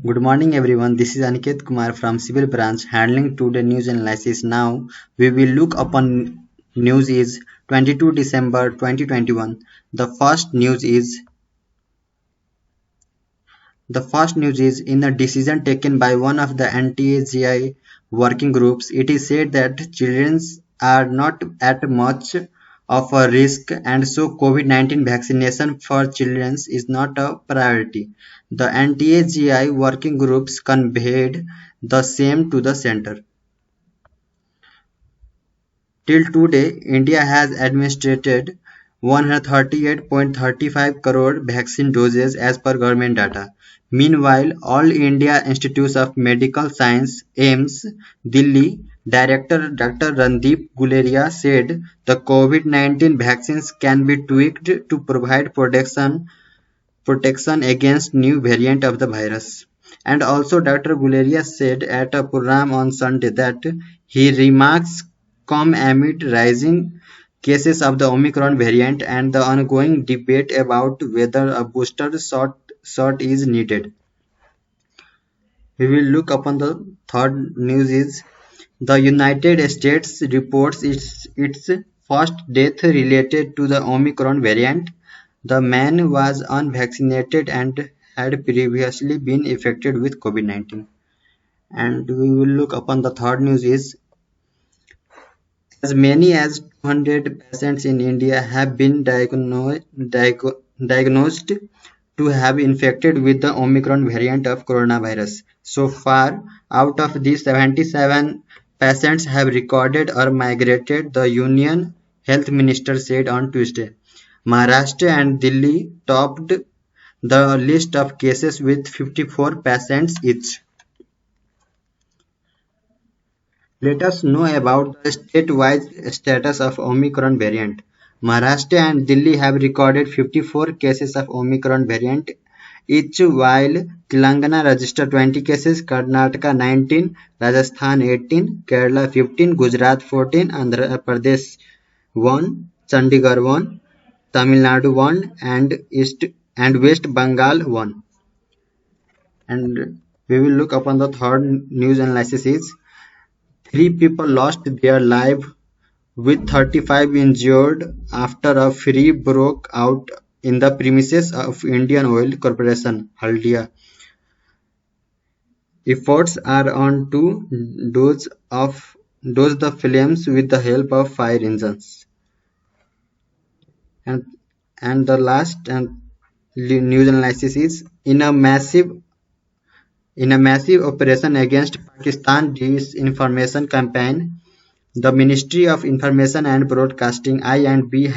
Good morning everyone. This is Aniket Kumar from Civil Branch handling today news analysis. Now we will look upon news is 22 December 2021. The first news is in a decision taken by one of the anti-AGI working groups, it is said that children are not at much of a risk and so COVID-19 vaccination for children is not a priority. The anti-AGI working groups conveyed the same to the center. Till today, India has administered 138.35 crore vaccine doses as per government data. Meanwhile, All India Institute of Medical Science (AIIMS) Delhi Director Dr. Randeep Guleria said the COVID-19 vaccines can be tweaked to provide protection against new variant of the virus. And also Dr. Guleria said at a program on Sunday that his remarks come amid rising cases of the Omicron variant and the ongoing debate about whether a booster shot is needed. We will look upon the third news is the United States reports its first death related to the Omicron variant. The man was unvaccinated and had previously been infected with COVID-19. And we will look upon the third news is as many as 200 patients in India have been diagnosed to have infected with the Omicron variant of coronavirus. So far, out of these 77 patients have recorded or migrated, the Union Health Minister said on Tuesday. Maharashtra and Delhi topped the list of cases with 54 patients each. Let us know about the state-wise status of Omicron variant. Maharashtra and Delhi have recorded 54 cases of Omicron variant each, while Telangana registered 20 cases, Karnataka 19, Rajasthan 18, Kerala 15, Gujarat 14, Andhra Pradesh 1, Chandigarh 1, Tamil Nadu 1, and West Bengal 1. And we will look upon the third news analysis is 3 people lost their lives with 35 injured after a fire broke out in the premises of Indian Oil Corporation, Haldia. Efforts are on to douse the flames with the help of fire engines. And the last news analysis is in a massive operation against Pakistan disinformation campaign, the Ministry of Information and Broadcasting (I&B)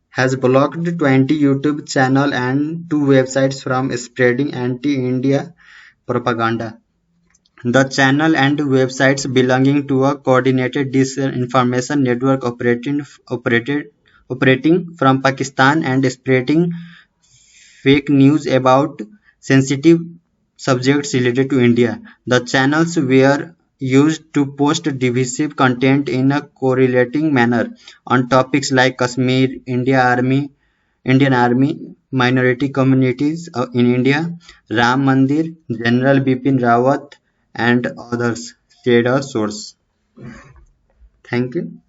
has blocked 20 YouTube channels and 2 websites from spreading anti-India propaganda. The channel and websites belonging to a coordinated disinformation network operating from Pakistan and spreading fake news about sensitive subjects related to India. The channels were used to post divisive content in a correlating manner on topics like Kashmir, Indian Army, minority communities in India, Ram Mandir, General Bipin Rawat, and others, said a source. Thank you.